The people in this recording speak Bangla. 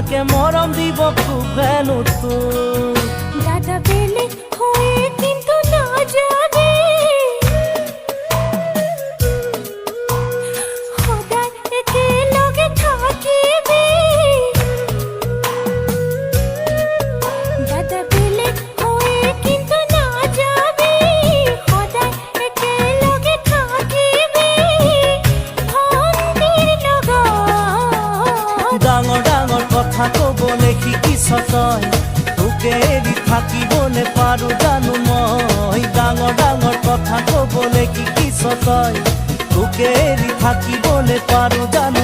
তাকে মরম দিব খুব ভ্যালু তো দাদা পেলে হয়ে কিন্তু না যাবে সদায় একেলগে থাকিবি দাদা পেলে হয়ে কিন্তু না যাবে সদায় একেলগে থাকিবি ভন্টিৰ লগত ডাঙৰ ডাঙৰ কথা কবলে শিকিছ তই তোকে এৰি থাকিবলে পাৰো জানো মই ডাঙৰ ডাঙৰ কথা কবলে শিকিছ তই তোকে এৰি থাকিবলে পাৰো জানো